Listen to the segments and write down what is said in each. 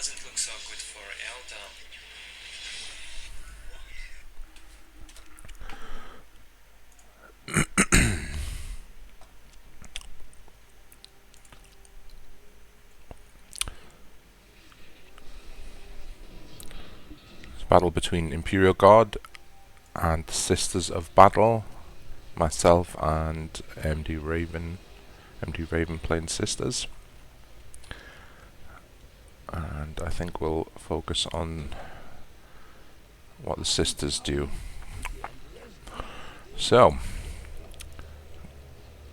doesn't look so good for Elda. Battle between Imperial Guard and Sisters of Battle. Myself and MD Raven playing Sisters. And I think we'll focus on what the Sisters do. So,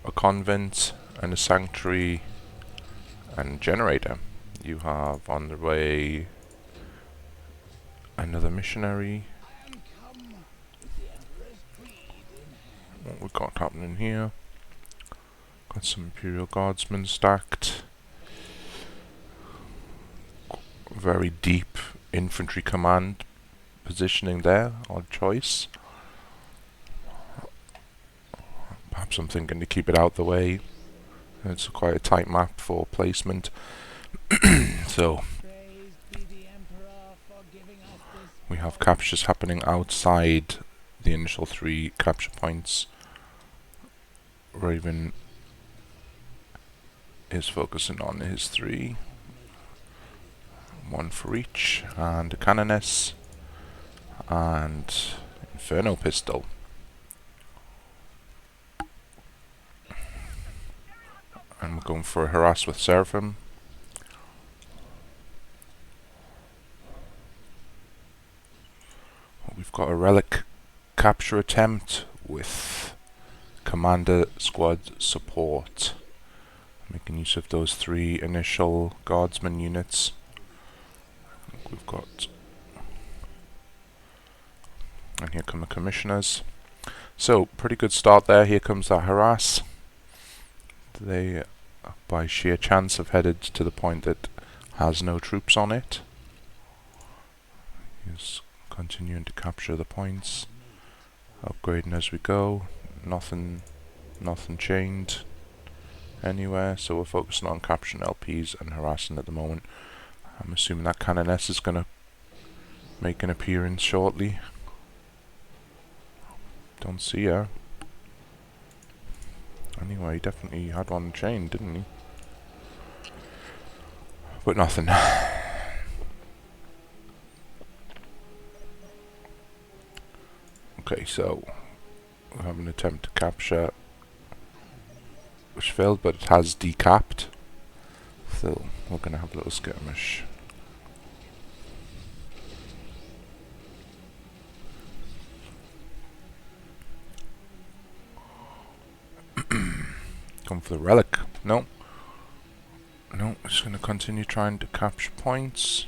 a convent and a sanctuary and a generator. You have on the way another missionary. What we got happening here? Got some Imperial Guardsmen stacked. Very deep infantry command positioning there. Odd choice. Perhaps I'm thinking to keep it out the way. It's quite a tight map for placement. So we have captures happening outside the initial 3 capture points. Raven is focusing on his 3. 1 for each, and a Canoness and Inferno Pistol. And we're going for a harass with Seraphim. We've got a relic capture attempt with Commander Squad support, making use of those 3 initial Guardsman units. We've got, and here come the Commissioners. So, pretty good start there. Here comes that harass. They, by sheer chance, have headed to the point that has no troops on it. He's continuing to capture the points, upgrading as we go. Nothing chained anywhere, so we're focusing on capturing LPs and harassing at the moment. I'm assuming that Canoness is going to make an appearance shortly. Don't see her. Anyway, he definitely had one chained, didn't he? But nothing. Okay, so we have an attempt to capture, which failed, but it has decapped. So we're going to have a little skirmish. Come for the relic. No. No, we're just going to continue trying to capture points.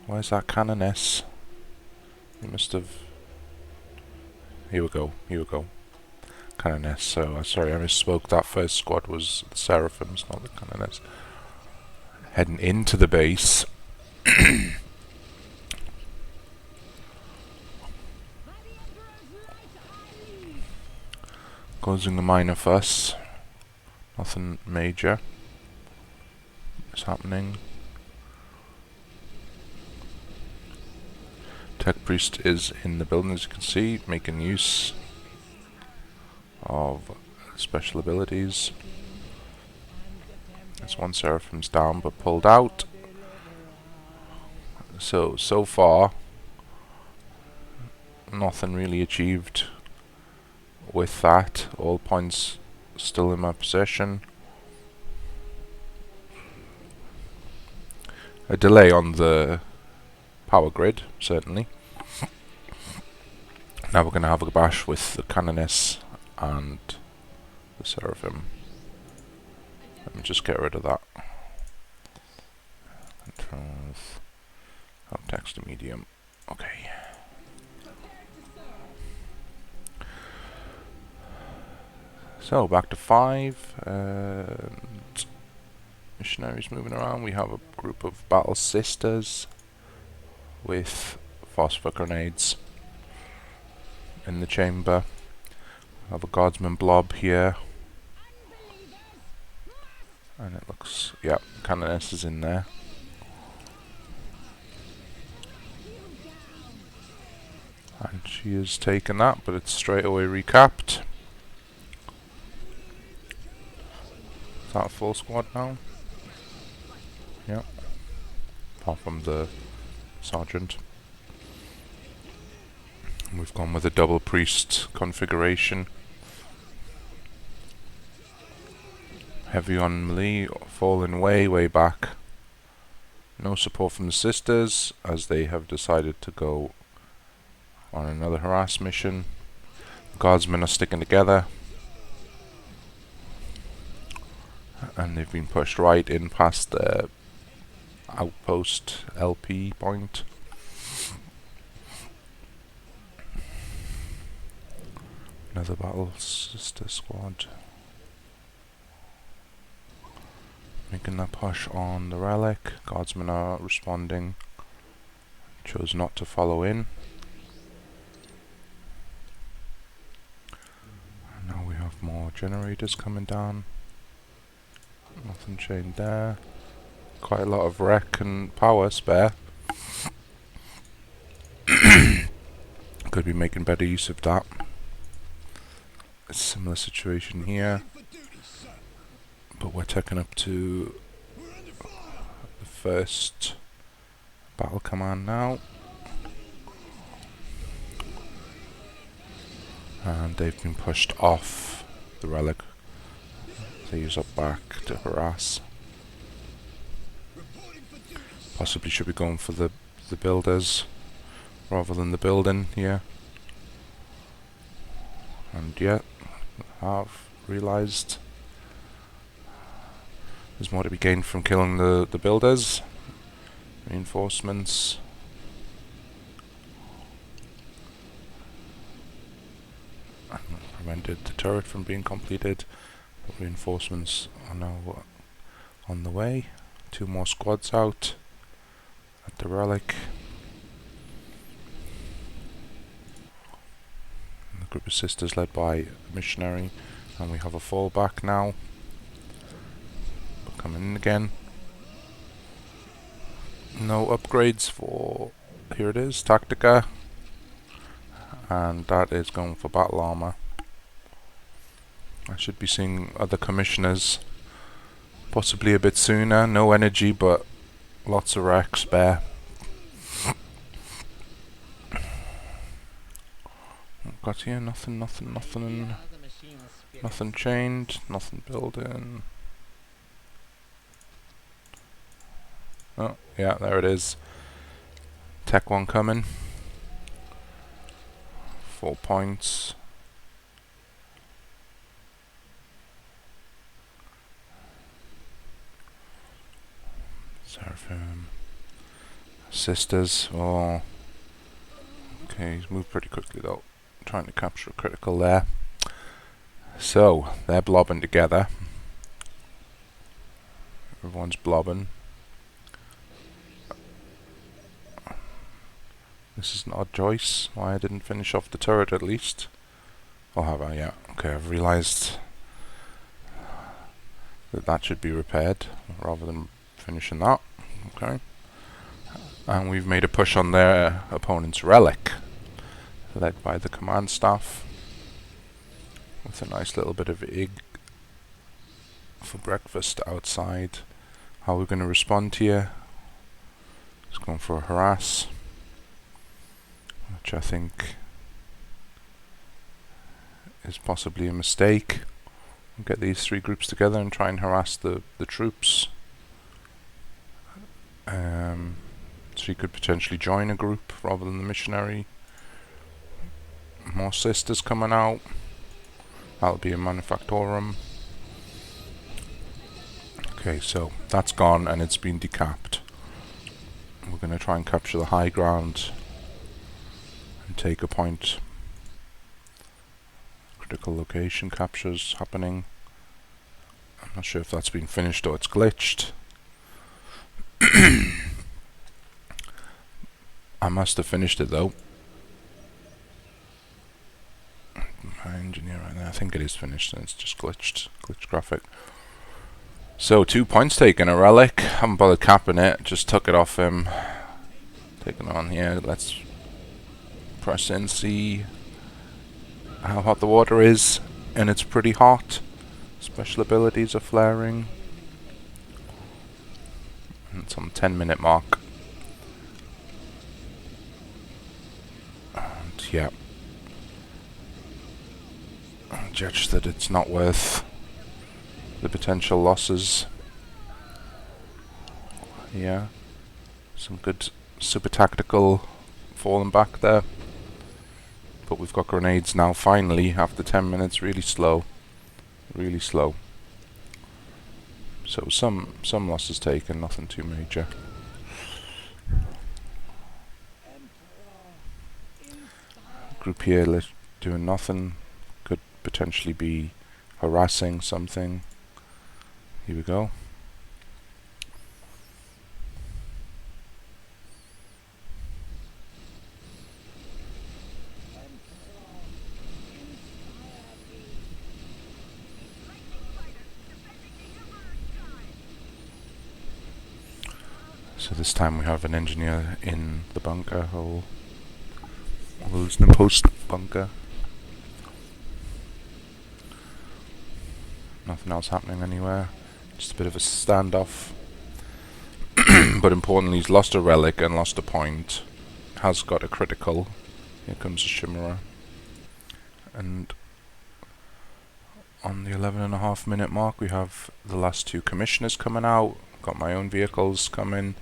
Where's that Canoness? He must have... Here we go. Canoness. So, sorry, I misspoke. That first squad was the Seraphims, not the Canoness. Heading into the base. Causing a minor fuss. Nothing major is happening. Tech Priest is in the building, as you can see, making use of special abilities. There's 1 Seraphim's down but pulled out. So far, nothing really achieved with that. All points still in my possession. A delay on the power grid, certainly. Now we're going to have a bash with the Canoness and the Seraphim. Let me just get rid of that. Text to medium. Okay. So back to 5. Missionaries moving around. We have a group of battle sisters with phosphor grenades in the chamber. We have a guardsman blob here. And it looks, yeah, Canoness is in there. And she has taken that, but it's straight away recapped. Is that a full squad now? Yep. Apart from the sergeant. And we've gone with a double priest configuration. Heavy on melee, falling way back. No support from the sisters, as they have decided to go on another harass mission. Guardsmen are sticking together, and they've been pushed right in past the outpost LP point. Another battle sister squad making that push on the relic. Guardsmen are responding. Chose not to follow in. And now we have more generators coming down. Nothing chained there. Quite a lot of wreck and power spare. Could be making better use of that. A similar situation here. But we're taking up to the first battle command now. And they've been pushed off the relic. They use up back to harass. Possibly should be going for the builders rather than the building here. And yet, I've realised there's more to be gained from killing the builders. Reinforcements. Prevented the turret from being completed. Reinforcements are now on the way. 2 more squads out at the relic. And the group of sisters led by a missionary, and we have a fallback now. But coming in again. No upgrades for, here it is, Tactica, and that is going for battle armor. I should be seeing other commissioners possibly a bit sooner. No energy, but lots of wreck spare. Got here, nothing chained, nothing building. Oh, yeah, there it is. Tech 1 coming. 4 points. Seraphim. Sisters. Oh. Okay, he's moved pretty quickly though. Trying to capture a critical there. So, they're blobbing together. Everyone's blobbing. This is an odd choice. Why I didn't finish off the turret at least. Oh, have I? Yeah. Okay, I've realised that should be repaired rather than finishing that. Okay. And we've made a push on their opponent's relic, led by the command staff, with a nice little bit of egg for breakfast outside. How are we going to respond here? Just going for a harass, which I think is possibly a mistake. We'll get these 3 groups together and try and harass the troops. She could potentially join a group rather than the missionary. More sisters coming out. That'll be a manufactorum. Okay, so that's gone and it's been decapped. We're going to try and capture the high ground and take a point. Critical location captures happening. I'm not sure if that's been finished or it's glitched. I must have finished it though. My engineer right now, I think it is finished and it's just glitched graphic. So 2 points taken, a relic. Haven't bothered capping it, just took it off him. Taking on here, let's press in, see how hot the water is, and it's pretty hot. Special abilities are flaring. And it's on the 10-minute mark. And yeah, I judge that it's not worth the potential losses. Yeah, some good super tactical falling back there. But we've got grenades now, finally, after 10 minutes. Really slow. Really slow. So some losses taken, nothing too major. Group here doing nothing. Could potentially be harassing something. Here we go. So this time we have an engineer in the bunker hole. There's no post bunker. Nothing else happening anywhere. Just a bit of a standoff. But importantly, he's lost a relic and lost a point. Has got a critical. Here comes a Shimmerer. And on the 11.5-minute mark, we have the last two commissioners coming out. Got my own vehicles coming.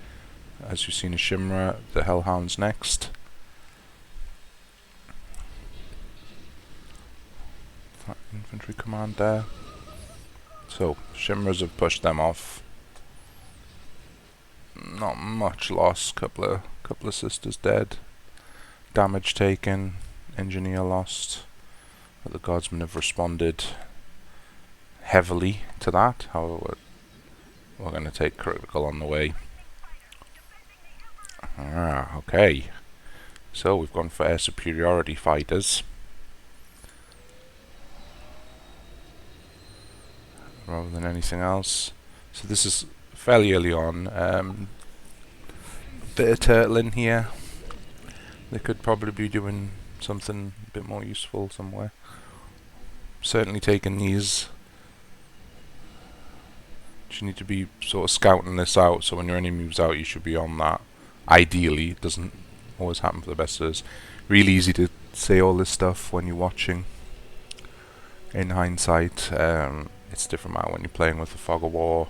As you've seen, a Shimmerer. The Hellhound's next. That infantry command there. So Shimmerers have pushed them off. Not much loss. Couple of sisters dead. Damage taken. Engineer lost. But the guardsmen have responded heavily to that. However, we're going to take critical on the way. Okay. So we've gone for air superiority fighters rather than anything else. So this is fairly early on. Bit of turtling here. They could probably be doing something a bit more useful somewhere. Certainly taking these. You need to be sort of scouting this out, so when your enemy moves out you should be on that. Ideally, it doesn't always happen for the best of us. Really easy to say all this stuff when you're watching. In hindsight, it's different now when you're playing with the fog of war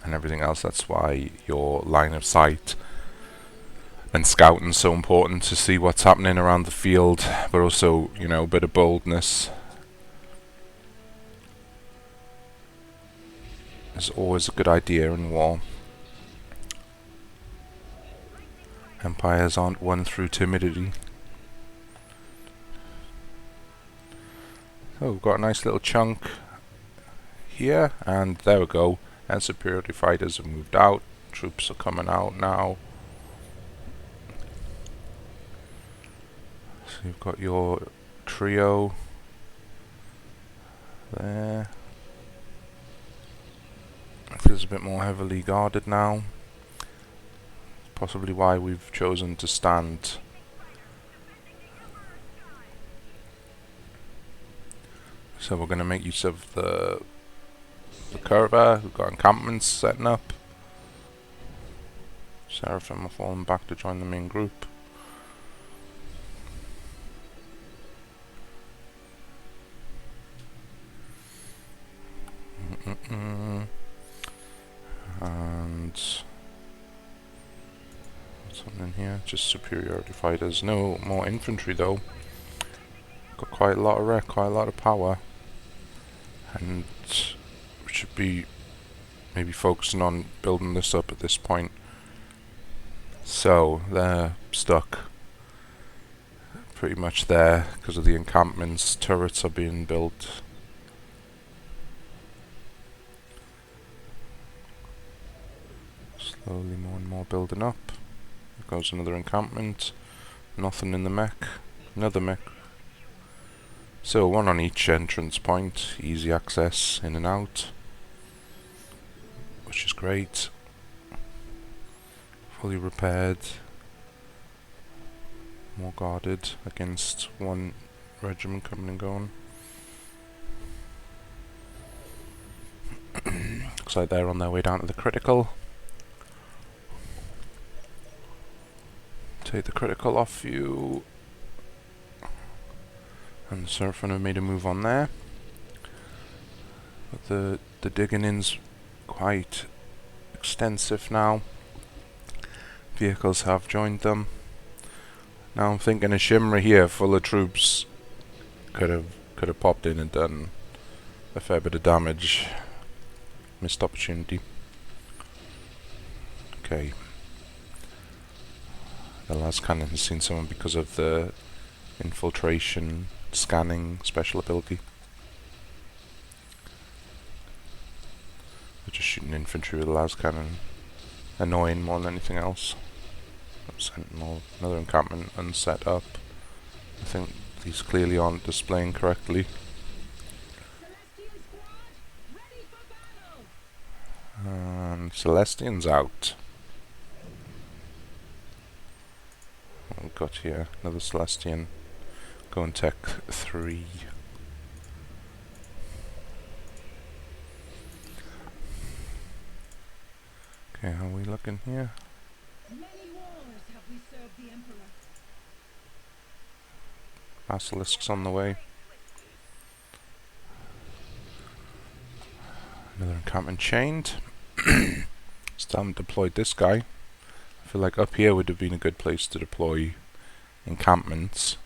and everything else. That's why your line of sight and scouting is so important, to see what's happening around the field, but also, you know, a bit of boldness is always a good idea in war. Empires aren't won through timidity. So we've got a nice little chunk here, and there we go. And superiority fighters have moved out. Troops are coming out now. So you've got your trio there. It feels a bit more heavily guarded now. Possibly why we've chosen to stand. So we're going to make use of the curver. We've got encampments setting up. Seraphim are falling back to join the main group. And what's happening here? Just superiority fighters. No more infantry though. Got quite a lot of wreck, quite a lot of power, and we should be maybe focusing on building this up at this point. So they're stuck pretty much there because of the encampments. Turrets are being built. Slowly more and more building up. There goes another encampment. Nothing in the mech. Another mech. So one on each entrance point. Easy access in and out, which is great. Fully repaired. more guarded against one regiment coming and going. Looks like they're on their way down to the critical. Take the critical off you. And the Seraphin have made a move on there. But the digging in's quite extensive now. Vehicles have joined them. Now I'm thinking a Shimra here full of troops could have popped in and done a fair bit of damage. Missed opportunity. Okay. The last cannon has seen someone because of the infiltration scanning special ability. They're just shooting infantry with the las cannon. Annoying more than anything else. Sentinel, another encampment unset up. I think these clearly aren't displaying correctly. And Celestian's out. What we've got here, another Celestian. Go and tech 3. Okay, how are we looking here? Many wars have we served the Emperor. Basilisk's on the way. Another encampment chained. Still haven't deployed this guy. I feel like up here would have been a good place to deploy encampments.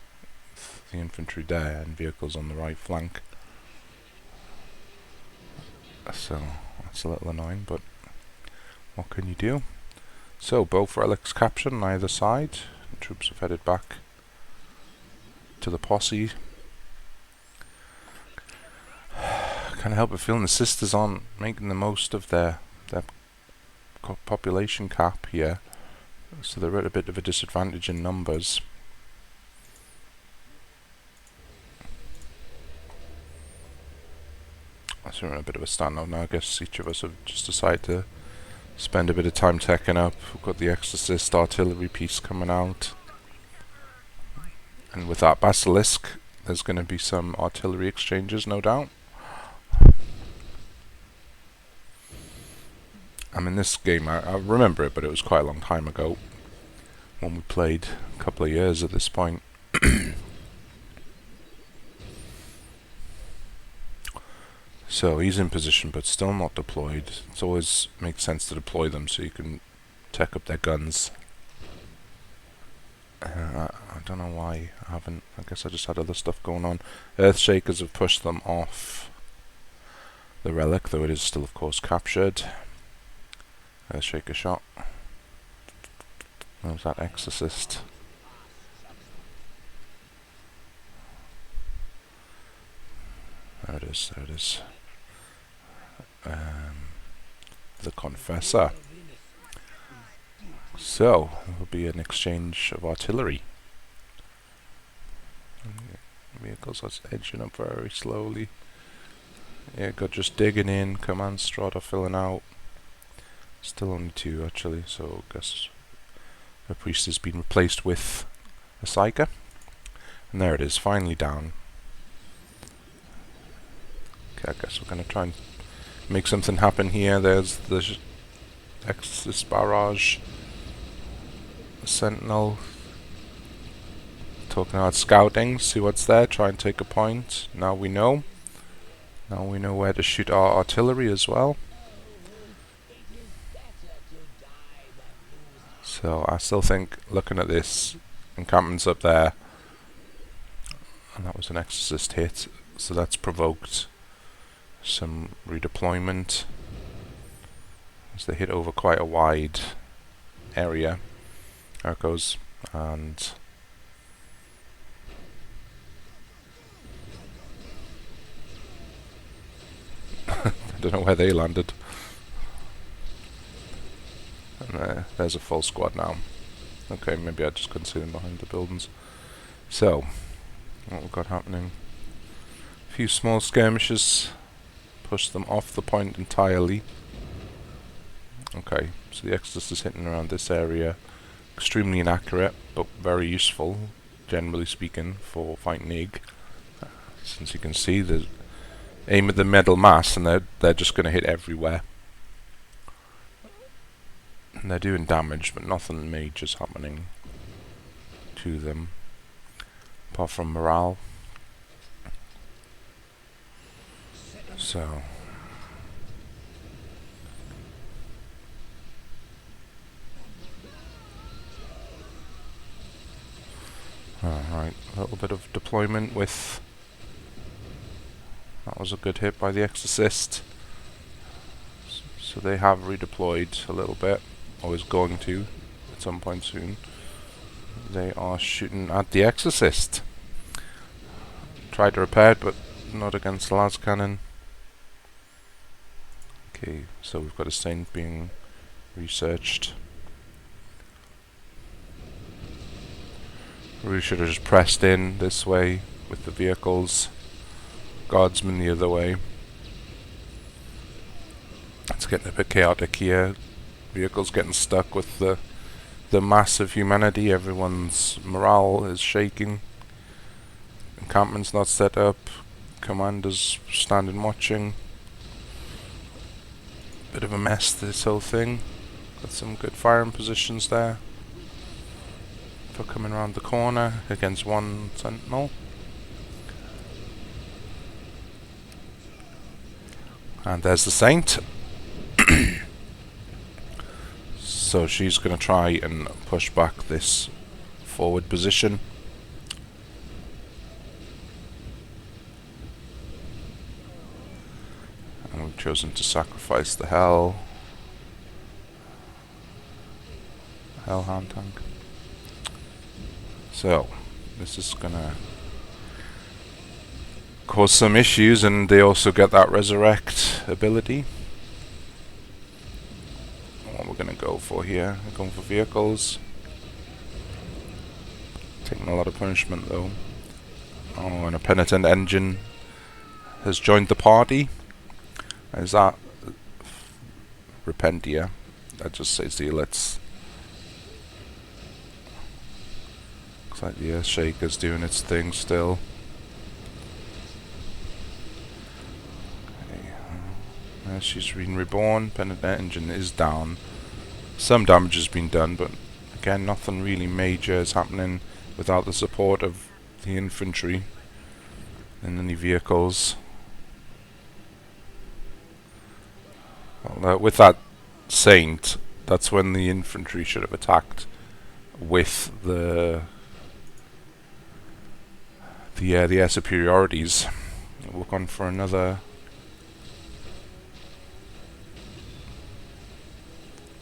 With the infantry there and vehicles on the right flank. So that's a little annoying, but what can you do? So both relics captured on either side. The troops have headed back to the posse. Can't help but feeling the sisters aren't making the most of their population cap here, so they're at a bit of a disadvantage in numbers. So we're in a bit of a standoff now. I guess each of us have just decided to spend a bit of time teching up. We've got the Exorcist artillery piece coming out, and with that Basilisk there's going to be some artillery exchanges, no doubt. I mean, this game, I remember it, but it was quite a long time ago when we played, a couple of years at this point. So he's in position but still not deployed. It always makes sense to deploy them so you can tech up their guns. I don't know why I haven't. I guess I just had other stuff going on. Earthshakers have pushed them off the relic, though it is still of course captured. Earthshaker shot. Where's that Exorcist? There it is, there it is. The Confessor. So, there will be an exchange of artillery. Vehicles are edging up very slowly. Yeah, got just digging in, command strata filling out. Still only 2 actually, so I guess a priest has been replaced with a psyker. And there it is, finally down. Okay, I guess we're going to try and make something happen here. There's the Exorcist barrage. The Sentinel. Talking about scouting, see what's there, try and take a point. Now we know. Now we know where to shoot our artillery as well. So I still think, looking at this, encampments up there, and that was an Exorcist hit, so that's provoked some redeployment as they hit over quite a wide area. There it goes, and I don't know where they landed. And there's a full squad now. Okay, maybe I just couldn't see them behind the buildings. So, what we've got happening? A few small skirmishes. Push them off the point entirely. Okay, so the Exorcist is hitting around this area. Extremely inaccurate, but very useful generally speaking, for fighting Egg. Since you can see the aim at the metal mass and they're just going to hit everywhere. And they're doing damage, but nothing major's happening to them, apart from morale. So alright, a little bit of deployment with... That was a good hit by the Exorcist. So they have redeployed a little bit, or is going to at some point soon. They are shooting at the Exorcist. Tried to repair it, but not against the las cannon. Okay, so we've got a Saint being researched. We should have just pressed in this way with the vehicles. Guardsmen the other way. It's getting a bit chaotic here. Vehicles getting stuck with the mass of humanity. Everyone's morale is shaking. Encampment's not set up. Commanders standing watching. Bit of a mess, this whole thing. Got some good firing positions there for coming around the corner against one sentinel. And there's the Saint. So she's going to try and push back this forward position. And we've chosen to sacrifice the Hellhound tank. So this is going to cause some issues, and they also get that resurrect ability. What we're going to go for here, we're going for vehicles. Taking a lot of punishment though. Oh, and a penitent engine has joined the party. Is that Repentia? That just says the let's. Looks like the Earthshaker's doing its thing still. She's been reborn. Penitent engine is down. Some damage has been done, but again, nothing really major is happening without the support of the infantry and any vehicles. Well, with that Saint, that's when the infantry should have attacked with the air superiorities. We'll look on for another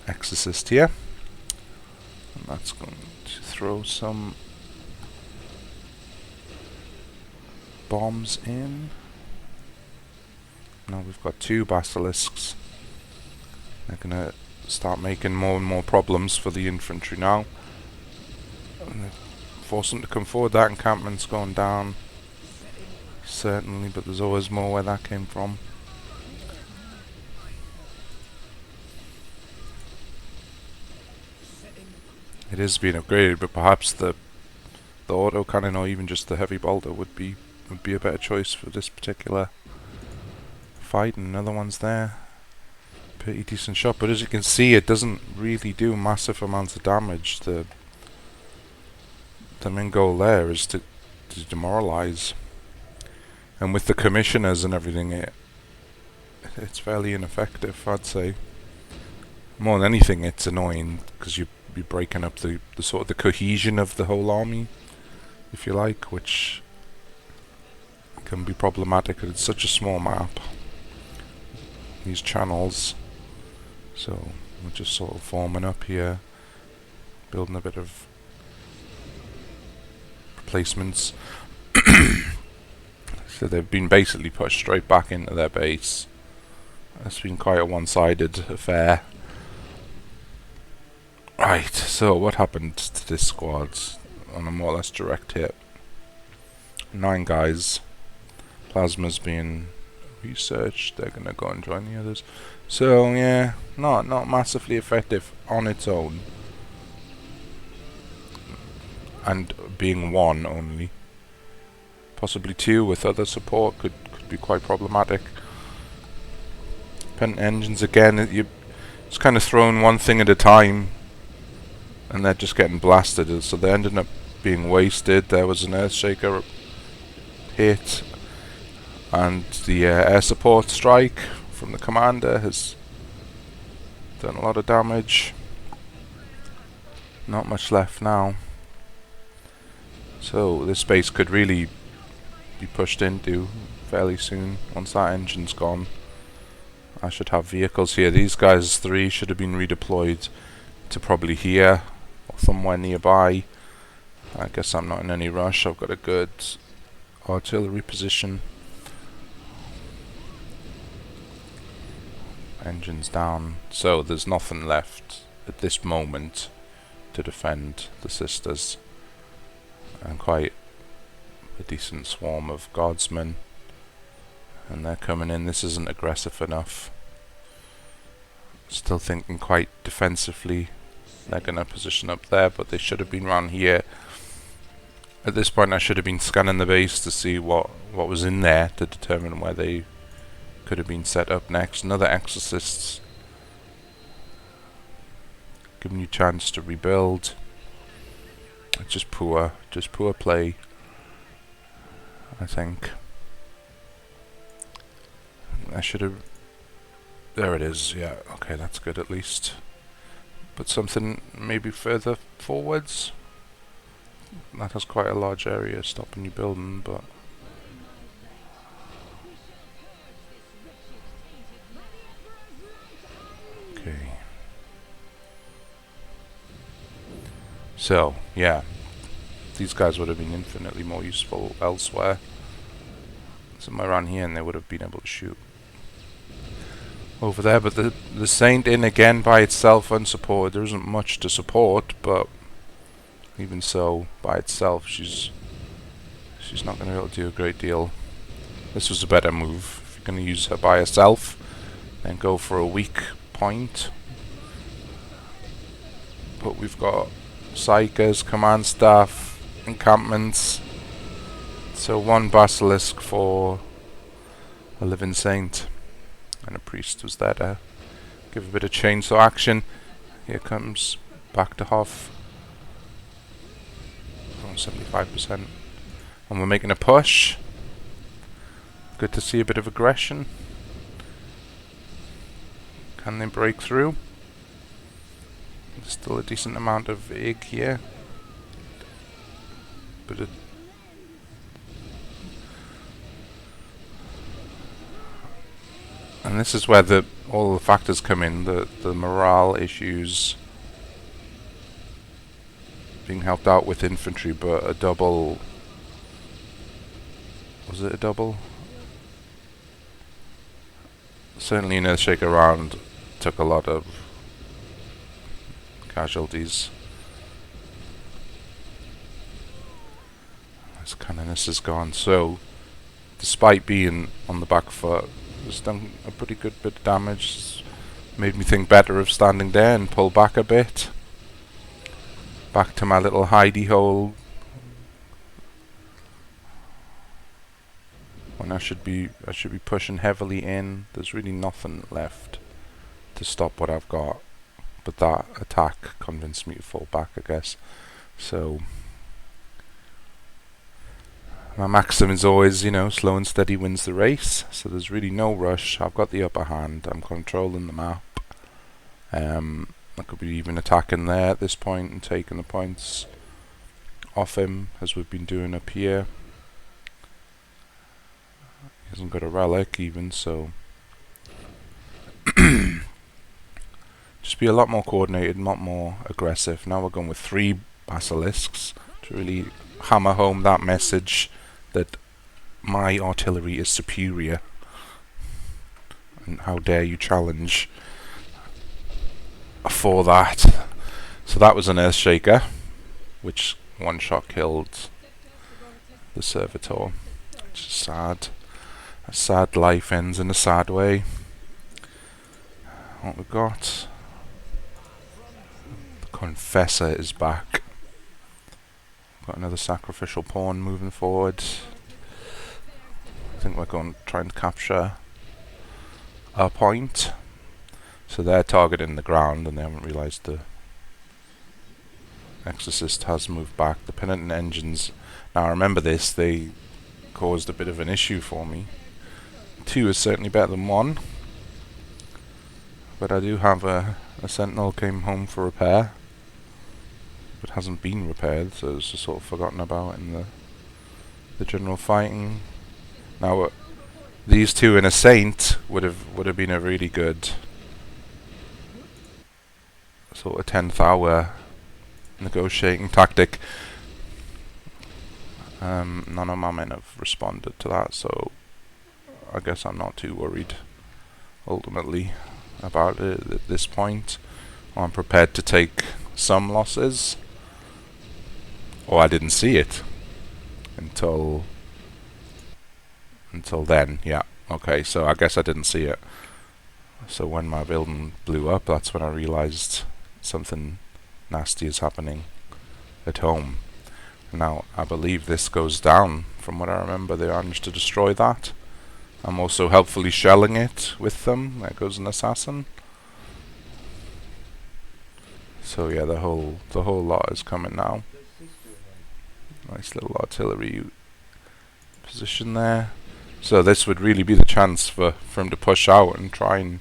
Exorcist here, and that's going to throw some bombs in. Now we've got two basilisks. They're going to start making more and more problems for the infantry now. And force them to come forward. That encampment's going down, certainly, but there's always more where that came from. It is being upgraded, but perhaps the autocannon or even just the heavy bolter would be a better choice for this particular fight. And another one's there, pretty decent shot, but as you can see, it doesn't really do massive amounts of damage. The main goal there is to demoralize, and with the commissioners and everything, it's fairly ineffective, I'd say. More than anything, it's annoying because you're breaking up the sort of the cohesion of the whole army, if you like, which can be problematic because it's such a small map, these channels. So we're just sort of forming up here, building a bit of replacements. So they've been basically pushed straight back into their base. It's been quite a one-sided affair. Right, so what happened to this squad on a more or less direct hit? 9 guys. Plasma's being researched. They're gonna go and join the others. So yeah, not massively effective on its own. and being one only. Possibly two with other support could be quite problematic. Pent engines again, it's kind of throwing one thing at a time, and they're just getting blasted. So they ended up being wasted. There was an Earthshaker hit, and the air support strike from the commander has done a lot of damage. Not much left now. So this base could really be pushed into fairly soon once that engine's gone. I should have vehicles here. These guys, 3, should have been redeployed to probably here or somewhere nearby. I guess I'm not in any rush. I've got a good artillery position. Engines down. So there's nothing left at this moment to defend the sisters. And quite a decent swarm of guardsmen, and they're coming in. This isn't aggressive enough. Still thinking quite defensively. They're going to position up there, but they should have been round here. At this point I should have been scanning the base to see what was in there to determine where they could have been set up next. Another exorcists, giving you a chance to rebuild. It's just poor play, I think. I should have... There it is, yeah, okay, that's good at least. But something maybe further forwards. That has quite a large area stopping you building, but... Okay. So, yeah. These guys would have been infinitely more useful elsewhere. Somewhere around here, and they would have been able to shoot over there. But the Saint in again by itself, unsupported. There isn't much to support, but even so, by itself, she's not going to be able to do a great deal. This was a better move. If you're going to use her by herself, then go for a weak point. But we've got psychers, command staff, encampments. So 1 basilisk for a living saint, and a priest was there to give a bit of chainsaw action. Here comes back to Hoff. 75%. And we're making a push. Good to see a bit of aggression. Can they break through? There's still a decent amount of egg here. But and this is where all the factors come in, the morale issues, being helped out with infantry, but a double... Was it a double? Certainly an Earthshaker round took a lot of casualties. This canoness is gone, so despite being on the back foot, it's done a pretty good bit of damage. It's made me think better of standing there and pull back a bit. Back to my little hidey hole. When I should be pushing heavily in. There's really nothing left to stop what I've got. But that attack convinced me to fall back, I guess. So my maxim is always, you know, slow and steady wins the race. So there's really no rush. I've got the upper hand. I'm controlling the map. I could be even attacking there at this point and taking the points off him, as we've been doing up here. He hasn't got a relic even, so just be a lot more coordinated, a lot more aggressive. Now we're going with 3 basilisks to really hammer home that message that my artillery is superior, and how dare you challenge for that. So that was an Earthshaker, which one shot killed the servitor, which is sad. A sad life ends in a sad way. What we got? The Confessor is back. Got another sacrificial pawn moving forward. I think we're going to try and capture our point. So they're targeting the ground and they haven't realised the Exorcist has moved back. The Penitent Engines, now I remember this, they caused a bit of an issue for me. 2 is certainly better than 1. But I do have a Sentinel came home for repair. But hasn't been repaired, so it's just sort of forgotten about in the general fighting. Now these 2 and a Saint would have been a really good sort of 10th hour negotiating tactic. None of my men have responded to that, so I guess I'm not too worried ultimately about it at this point. I'm prepared to take some losses. Or I didn't see it until then. Yeah, okay, so I guess I didn't see it. So when my building blew up, that's when I realised something nasty is happening at home. Now, I believe this goes down. From what I remember, they managed to destroy that. I'm also helpfully shelling it with them. There goes an assassin. So yeah, the whole lot is coming now. Nice little artillery position there. So this would really be the chance for him to push out and try and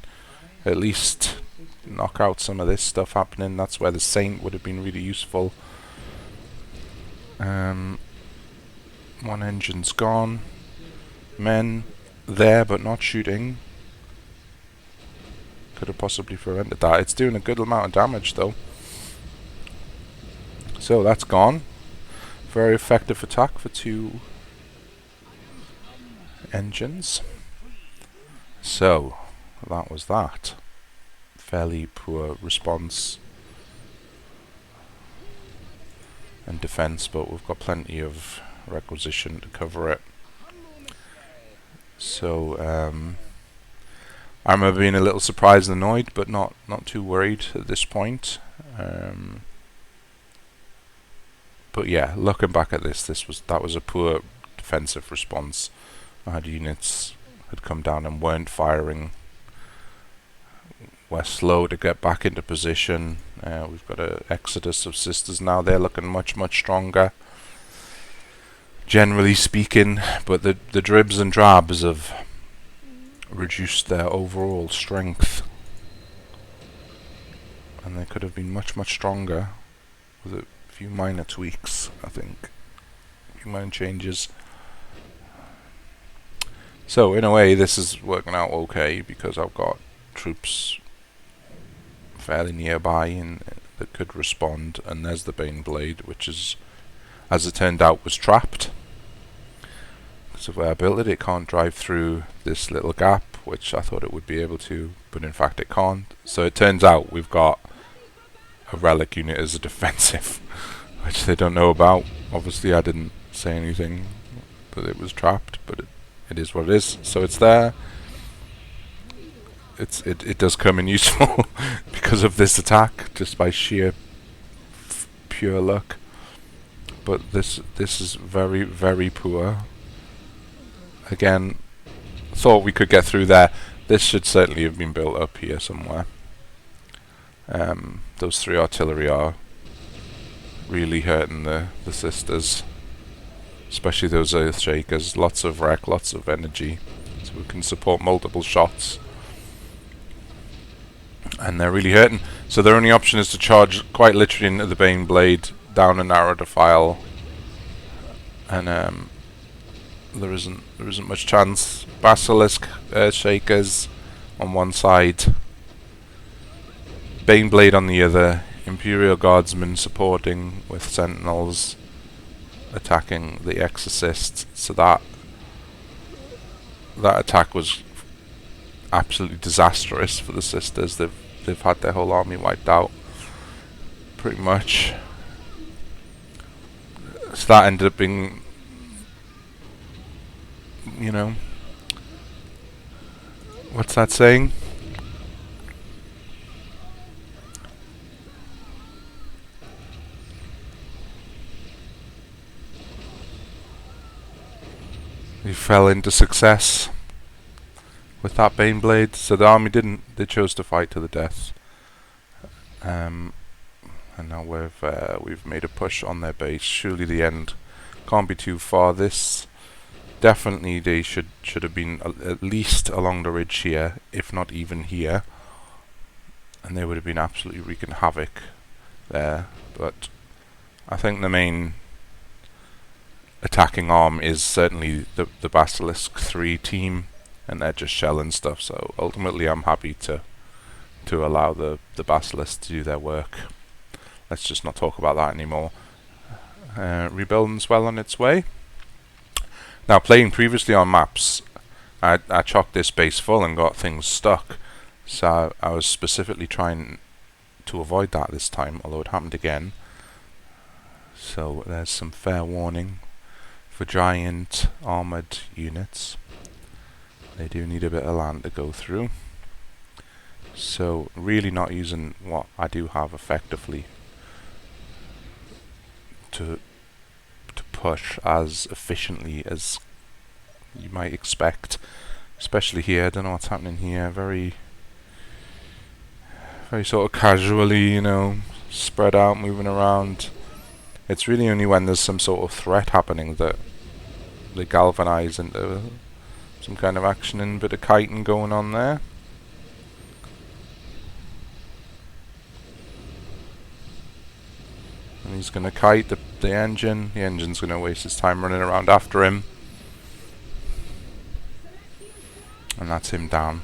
at least knock out some of this stuff happening. That's where the Saint would have been really useful. 1 engine's gone. Men there but not shooting. Could have possibly prevented that. It's doing a good amount of damage though. So that's gone. Very effective attack for 2 engines. So that was that. Fairly poor response and defense, but we've got plenty of requisition to cover it. So I remember being a little surprised and annoyed, but not too worried at this point. But yeah, looking back at this, that was a poor defensive response. I had units had come down and weren't firing. We're slow to get back into position. We've got an exodus of sisters now. They're looking much stronger, generally speaking. But the dribs and drabs have reduced their overall strength, and they could have been much stronger with a few minor tweaks, I think. A few minor changes. So in a way this is working out okay because I've got troops fairly nearby and that could respond, and there's the Baneblade, which is, as it turned out, was trapped. Because of where I built it, it can't drive through this little gap, which I thought it would be able to, but in fact it can't. So it turns out we've got a relic unit as a defensive, which they don't know about. Obviously I didn't say anything, but it was trapped, but it is what it is. So it's there. It does come in useful because of this attack, just by sheer pure luck. But this is very poor. Again, thought we could get through there. This should certainly have been built up here somewhere. Those 3 artillery are really hurting the sisters, especially those Earthshakers. Lots of wreck, lots of energy, so we can support multiple shots. And they're really hurting. So their only option is to charge quite literally into the Baneblade down a narrow defile, and there isn't much chance. Basilisk Shakers on one side, Baneblade on the other, Imperial Guardsmen supporting with Sentinels attacking the Exorcist. So that attack was absolutely disastrous for the sisters. They've had their whole army wiped out, pretty much. So that ended up being, you know, what's that saying? We fell into success with that Baneblade, so the army didn't. They chose to fight to the death. And now we've made a push on their base. Surely the end can't be too far. This definitely they should have been at least along the ridge here, if not even here, and they would have been absolutely wreaking havoc there. But I think the main attacking arm is certainly the Basilisk 3 team, and they're just shelling stuff. So ultimately, I'm happy to allow the Basilisk to do their work. Let's just not talk about that anymore. Rebuilding's well on its way. Now, playing previously on maps, I chocked this base full and got things stuck. So I was specifically trying to avoid that this time, although it happened again. So there's some fair warning for giant armoured units. They do need a bit of land to go through. So really not using what I do have effectively to push as efficiently as you might expect, especially here. I don't know what's happening here. Very sort of casually, you know, spread out, moving around. It's really only when there's some sort of threat happening that they galvanise into some kind of action, and a bit of kiting going on there. And he's going to kite the engine. The engine's going to waste his time running around after him. And that's him down.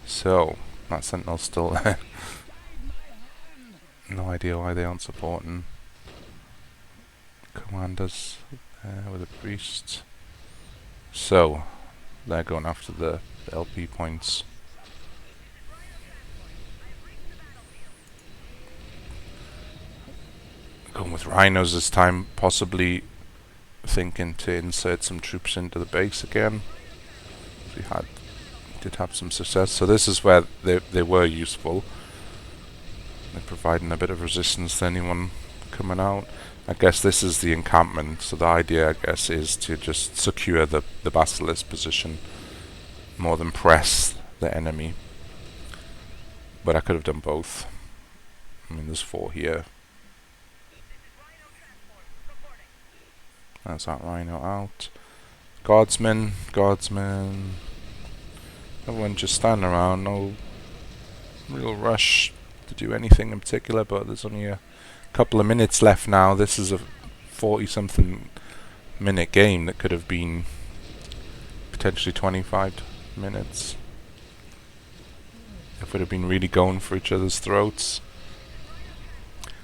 So, that sentinel's still there. No idea why they aren't supporting commanders with a priest. So, they're going after the LP points. Going with rhinos this time, possibly thinking to insert some troops into the base again. We did have some success, so this is where they were useful. They're providing a bit of resistance to anyone coming out. I guess this is the encampment, so the idea, I guess, is to just secure the Basilisk position more than press the enemy. But I could have done both. I mean, there's 4 here. That's that rhino out. Guardsmen. Everyone just standing around, no real rush to do anything in particular, but there's only a couple of minutes left now. This is a 40-something minute game that could have been potentially 25 minutes if we'd have been really going for each other's throats.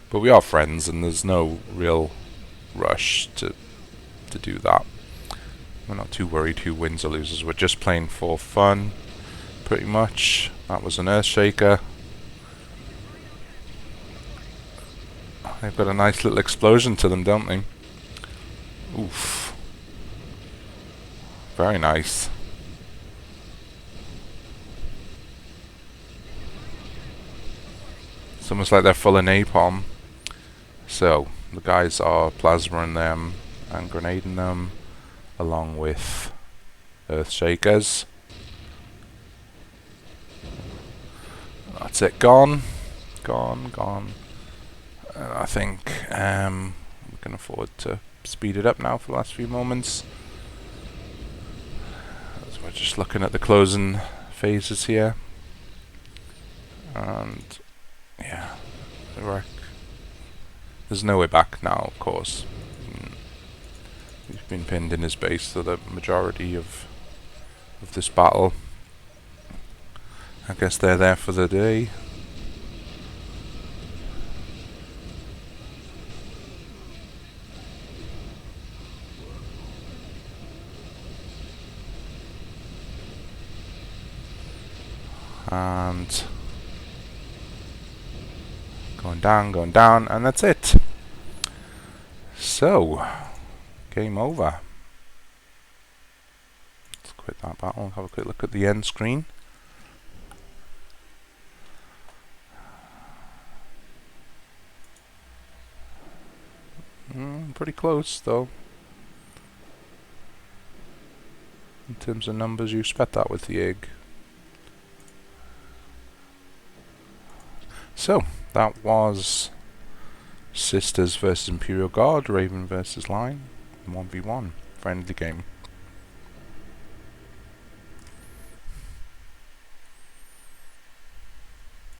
But we are friends, and there's no real rush to do that. We're not too worried who wins or loses. We're just playing for fun, pretty much. That was an Earthshaker. They've got a nice little explosion to them, don't they? Oof. Very nice. It's almost like they're full of napalm. So, the guys are plasmaing them and grenading them, along with Earthshakers. That's it, gone. I think we can afford to speed it up now for the last few moments. As we're just looking at the closing phases here. And yeah, the wreck. There's no way back now, of course. He's been pinned in his base for the majority of this battle. I guess they're there for the day. And going down, and that's it. So, game over. Let's quit that battle, have a quick look at the end screen. Pretty close, though. In terms of numbers, you expect that with the egg. So, that was Sisters versus Imperial Guard, Raven versus Line, 1v1, friendly game.